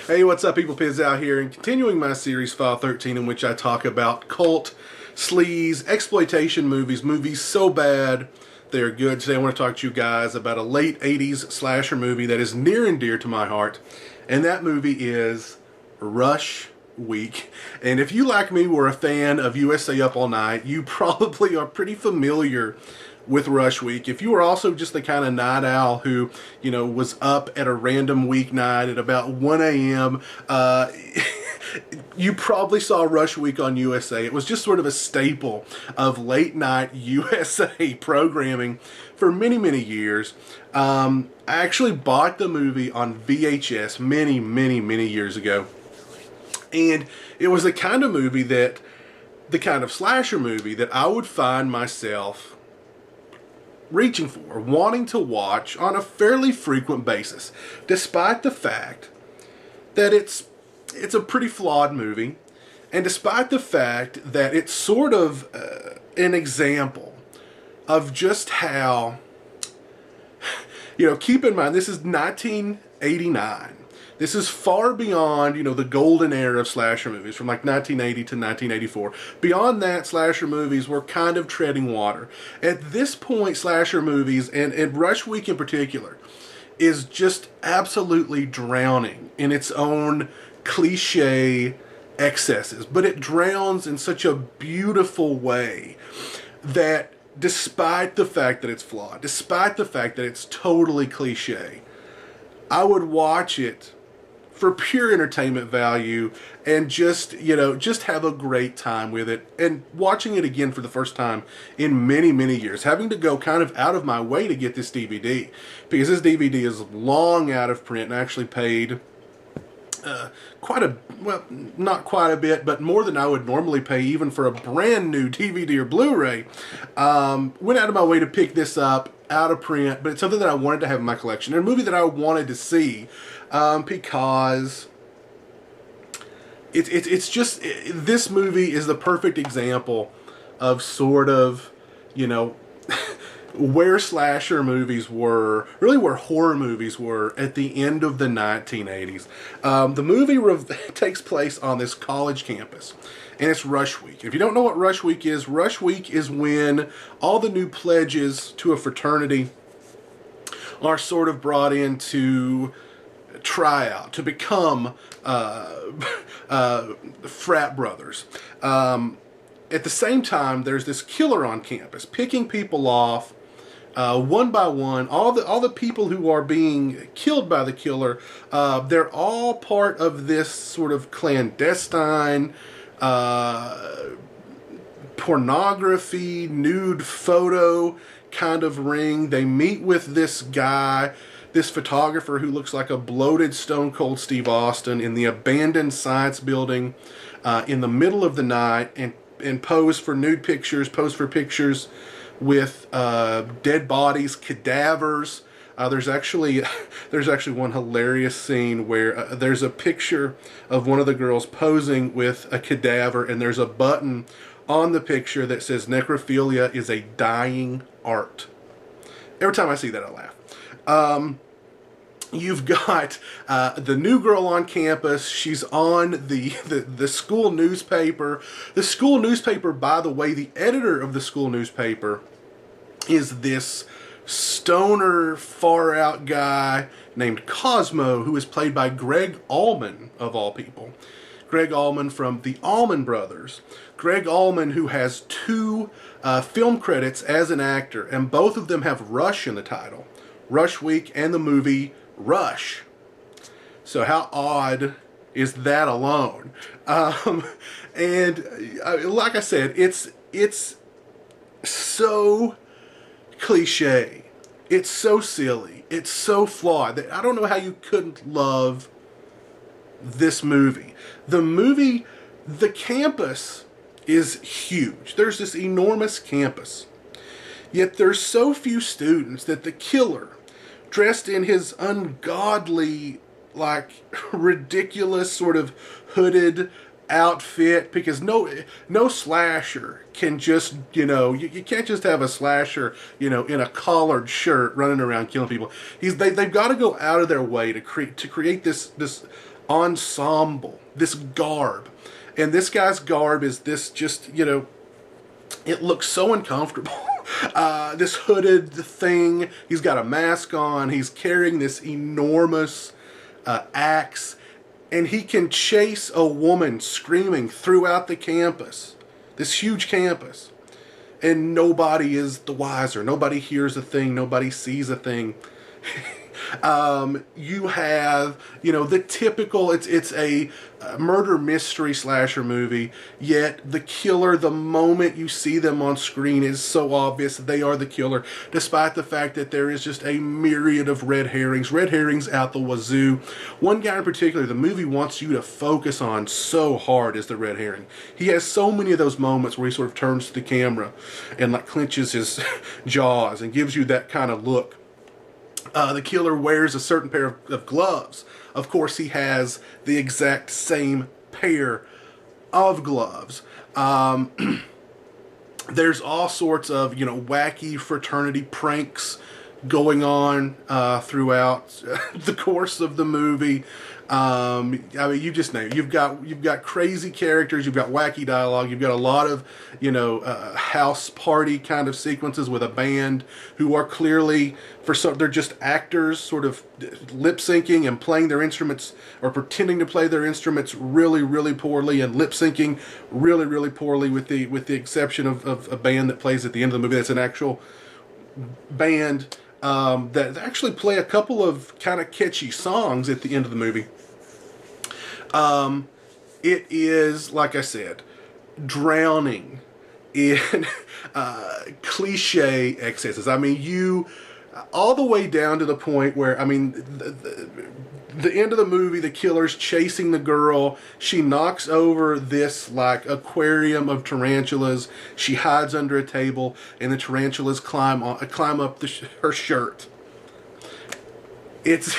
Hey, what's up, people? Piz out here, and continuing my series, File 13, in which I talk about cult, sleaze, exploitation movies so bad they're good. Today I want to talk to you guys about a late 80s slasher movie that is near and dear to my heart, and that movie is Rush Week. And if you, like me, were a fan of USA Up All Night, you probably are pretty familiar with Rush Week. If you were also just the kind of night owl who, was up at a random weeknight at about 1 a.m., you probably saw Rush Week on USA. It was just sort of a staple of late night USA programming for many, many years. I actually bought the movie on VHS many, many, many years ago. And it was the kind of slasher movie that I would find myself reaching for, wanting to watch on a fairly frequent basis, despite the fact that it's a pretty flawed movie, and despite the fact that it's sort of an example of just how, keep in mind, this is 1989. This is far beyond, the golden era of slasher movies from like 1980 to 1984. Beyond that, slasher movies were kind of treading water. At this point, slasher movies, and Rush Week in particular, is just absolutely drowning in its own cliche excesses. But it drowns in such a beautiful way that despite the fact that it's flawed, despite the fact that it's totally cliche, I would watch it for pure entertainment value and just have a great time with it. And watching it again for the first time in many, many years, having to go kind of out of my way to get this DVD, because this DVD is long out of print, and I actually paid not quite a bit, but more than I would normally pay even for a brand new DVD or Blu-ray. Went out of my way to pick this up out of print, but it's something that I wanted to have in my collection, and a movie that I wanted to see, because it's just, this movie is the perfect example of sort of, where slasher movies were, really where horror movies were at the end of the 1980s. The movie takes place on this college campus, and it's Rush Week. If you don't know what Rush Week is when all the new pledges to a fraternity are sort of brought in to try out, to become frat brothers. At the same time, there's this killer on campus, picking people off one by one. All the people who are being killed by the killer, they're all part of this sort of clandestine pornography, nude photo kind of ring. They meet with this guy, this photographer who looks like a bloated Stone Cold Steve Austin, in the abandoned science building in the middle of the night, and pose for nude pictures, pose for pictures with dead bodies, cadavers. There's actually one hilarious scene where there's a picture of one of the girls posing with a cadaver, and there's a button on the picture that says necrophilia is a dying art. Every time I see that, I laugh. You've got the new girl on campus. She's on the school newspaper. The school newspaper, by the way, the editor of the school newspaper is this stoner, far-out guy named Cosmo, who is played by Gregg Allman, of all people. Gregg Allman from the Allman Brothers. Gregg Allman, who has two film credits as an actor, and both of them have Rush in the title. Rush Week and the movie Rush. So how odd is that alone? And like I said, it's so cliche. It's so silly. It's so flawed that I don't know how you couldn't love this movie. The campus is huge. There's this enormous campus. Yet there's so few students that the killer, dressed in his ungodly, ridiculous sort of hooded outfit, because no slasher can just, you can't just have a slasher, in a collared shirt running around killing people. They've got to go out of their way to create this ensemble, this garb. And this guy's garb is this, just, it looks so uncomfortable. This hooded thing, he's got a mask on, he's carrying this enormous axe, and he can chase a woman screaming throughout the campus, this huge campus, and nobody is the wiser. Nobody hears a thing, nobody sees a thing. You have, the typical, it's a murder mystery slasher movie, yet the killer, the moment you see them on screen, is so obvious they are the killer, despite the fact that there is just a myriad of red herrings out the wazoo. One guy in particular, the movie wants you to focus on so hard, is the red herring. He has so many of those moments where he sort of turns to the camera and like clenches his jaws and gives you that kind of look. The killer wears a certain pair of gloves. Of course, he has the exact same pair of gloves. There's all sorts of, wacky fraternity pranks going on throughout the course of the movie. I mean, you just name it. You've got crazy characters, you've got wacky dialogue, you've got a lot of, house party kind of sequences with a band who are clearly, they're just actors, sort of lip syncing and playing their instruments, or pretending to play their instruments really, really poorly, and lip syncing really, really poorly, with the exception of a band that plays at the end of the movie. That's an actual band that actually play a couple of kind of catchy songs at the end of the movie. It is, like I said, drowning in cliche excesses. I mean, all the way down to the point where, I mean, the end of the movie, the killer's chasing the girl. She knocks over this like aquarium of tarantulas. She hides under a table, and the tarantulas climb up her shirt. It's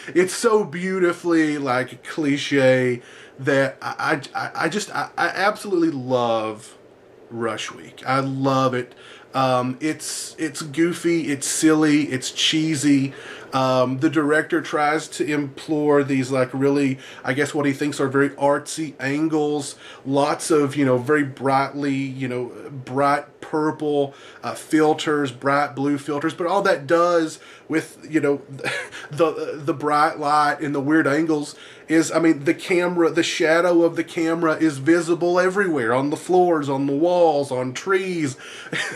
it's so beautifully like cliche that I absolutely love Rush Week. I love it. It's goofy, it's silly, it's cheesy. The director tries to implore these like really, I guess what he thinks are very artsy angles. Lots of, very brightly, bright purple filters, bright blue filters. But all that does with, the bright light and the weird angles is, I mean, the shadow of the camera is visible everywhere, on the floors, on the walls, on trees.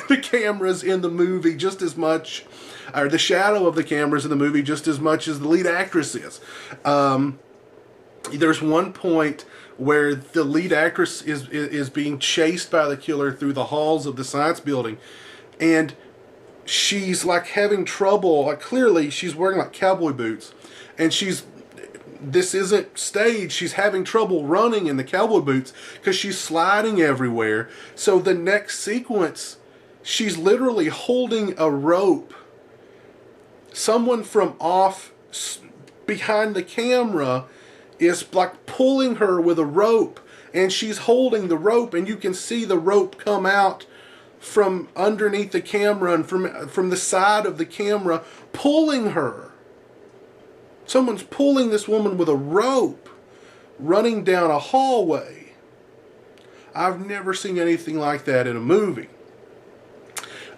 The camera's in the movie just as much, or the shadow of the camera's in the movie just as much as the lead actress is. There's one point where the lead actress is being chased by the killer through the halls of the science building, and she's like having trouble. Like, clearly she's wearing like cowboy boots, and this isn't staged. She's having trouble running in the cowboy boots because she's sliding everywhere. So the next sequence, she's literally holding a rope. Someone from off behind the camera is like pulling her with a rope, and she's holding the rope, and you can see the rope come out from underneath the camera and from the side of the camera, pulling her. Someone's pulling this woman with a rope, running down a hallway. I've never seen anything like that in a movie.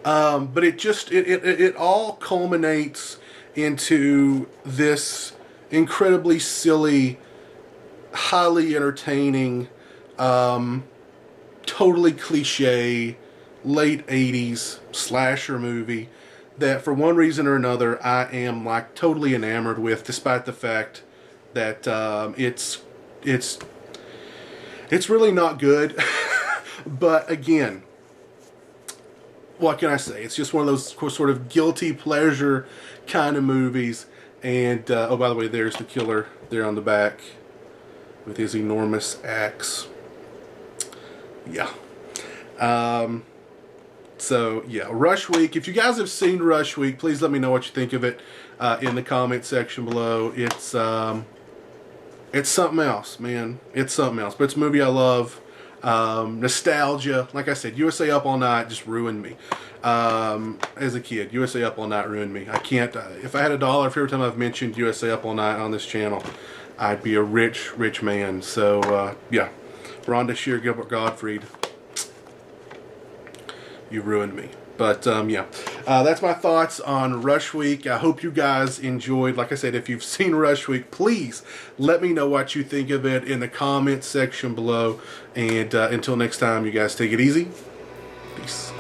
But it all culminates into this incredibly silly, highly entertaining, totally cliche, late 80s slasher movie that for one reason or another I am like totally enamored with, despite the fact that it's really not good. But again, what can I say? It's just one of those sort of guilty pleasure kind of movies. And oh, by the way, there's the killer there on the back with his enormous axe. Yeah. So yeah, Rush Week. If you guys have seen Rush Week, please let me know what you think of it in the comment section below. It's it's something else, man. It's something else. But it's a movie I love. Nostalgia. Like I said, USA Up All Night just ruined me. As a kid, USA Up All Night ruined me. I can't. If I had $1 for every time I've mentioned USA Up All Night on this channel, I'd be a rich, rich man. So, yeah. Rhonda Shear Gilbert Gottfried, you ruined me. But, yeah. That's my thoughts on Rush Week. I hope you guys enjoyed. Like I said, if you've seen Rush Week, please let me know what you think of it in the comments section below. And until next time, you guys take it easy. Peace.